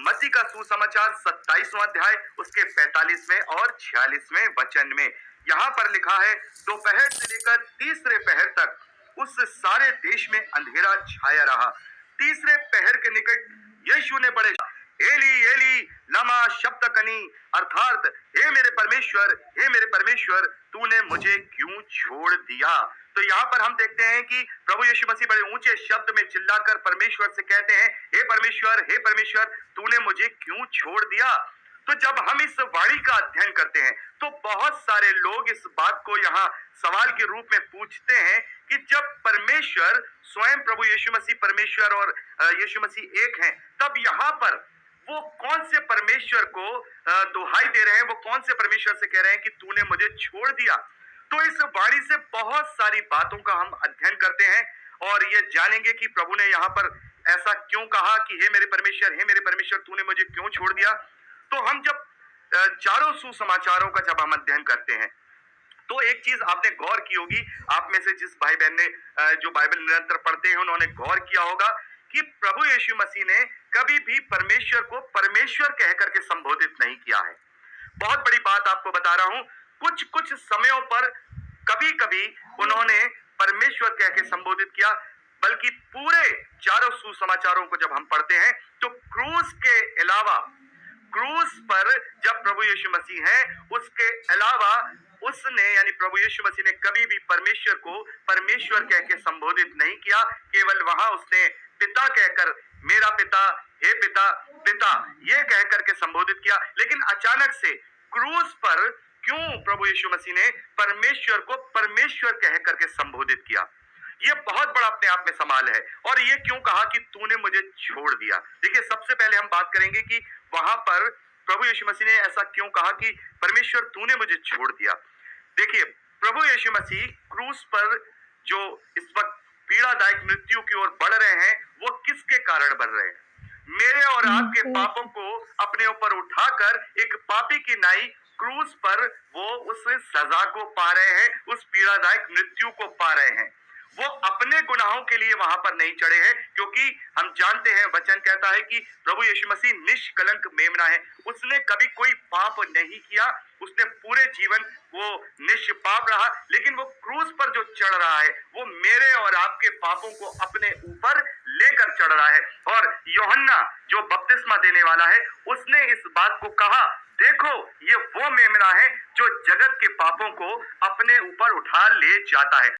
मसीह का सुसमाचार 27वां अध्याय उसके 45वें और 46वें वचन में यहाँ पर लिखा है, दोपहर से लेकर तीसरे पहर तक उस सारे देश में अंधेरा छाया रहा। तीसरे पहर के निकट यीशु ने बड़े एली एली लमा शब्दकनी अर्थात हे मेरे परमेश्वर तूने मुझे क्यों छोड़ दिया। तो यहाँ पर हम देखते हैं कि प्रभु यीशु मसीह बड़े ऊंचे शब्द में चिल्लाकर परमेश्वर से कहते हैं, हे परमेश्वर तूने मुझे क्यों छोड़ दिया। तो जब हम इस वाणी का अध्ययन करते हैं तो बहुत सारे लोग इस बात को यहाँ सवाल के रूप में पूछते हैं कि जब परमेश्वर स्वयं प्रभु यीशु मसीह परमेश्वर और यीशु मसीह एक हैं, तब यहाँ पर वो कौन से परमेश्वर को दुहाई दे रहे हैं, वो कौन से परमेश्वर से कह रहे हैं कि तूने मुझे छोड़ दिया। तो इस वाणी से बहुत सारी बातों का हम अध्ययन करते हैं और ये जानेंगे कि प्रभु ने यहाँ पर ऐसा क्यों कहा कि हे मेरे परमेश्वर तूने मुझे क्यों छोड़ दिया। तो हम जब चारों सुसमाचारों का जब हम अध्ययन करते हैं तो एक चीज आपने गौर की होगी, आप में से जिस भाई बहन ने जो बाइबल निरंतर पढ़ते हैं उन्होंने गौर किया होगा कि प्रभु यीशु मसीह ने कभी भी परमेश्वर को परमेश्वर कह करके संबोधित नहीं किया है। बहुत बड़ी बात आपको बता रहा हूं, कुछ कुछ समयों पर कभी कभी उन्होंने परमेश्वर कह के संबोधित किया, बल्कि पूरे चारों सुसमाचारों को जब हम पढ़ते हैं तो क्रूस के अलावा, क्रूस पर जब प्रभु यीशु मसीह है उसके अलावा उसने यानी प्रभु यीशु मसीह ने कभी भी परमेश्वर को परमेश्वर कह के संबोधित नहीं किया। केवल वहां उसने पिता कहकर मेरा पिता, हे पिता, पिता ये कह करके संबोधित किया। लेकिन अचानक से क्रूस पर क्यों प्रभु यीशु मसीह ने परमेश्वर को परमेश्वर कह करके संबोधित किया, ये बहुत बड़ा अपने आप में सवाल है। और ये क्यों कहा कि तूने मुझे छोड़ दिया। देखिए, सबसे पहले हम बात करेंगे कि वहां पर प्रभु यीशु मसीह ने ऐसा क्यों कहा कि परमेश्वर तूने मुझे छोड़ दिया। देखिए, प्रभु यीशु मसीह क्रूस पर जो इस वक्त पीड़ादायक मृत्यु की ओर बढ़ रहे हैं वो किसके कारण बढ़ रहे हैं। मेरे और आपके पापों को अपने ऊपर उठाकर एक पापी की नाई क्रूस पर वो उस सजा को पा रहे हैं, उस पीड़ादायक मृत्यु को पा रहे हैं। वो अपने गुनाहों के लिए वहां पर नहीं चढ़े हैं, क्योंकि हम जानते हैं वचन कहता है कि प्रभु यीशु मसीह निष्कलंक मेमना है, उसने कभी कोई पाप नहीं किया, उसने पूरे जीवन वो निष्पाप रहा। लेकिन वो क्रूस पर जो चढ़ रहा है वो मेरे और आपके पापों को अपने ऊपर लेकर चढ़ रहा है। और यूहन्ना जो बपतिस्मा देने वाला है उसने इस बात को कहा, देखो ये वो मेमना है जो जगत के पापों को अपने ऊपर उठा ले जाता है।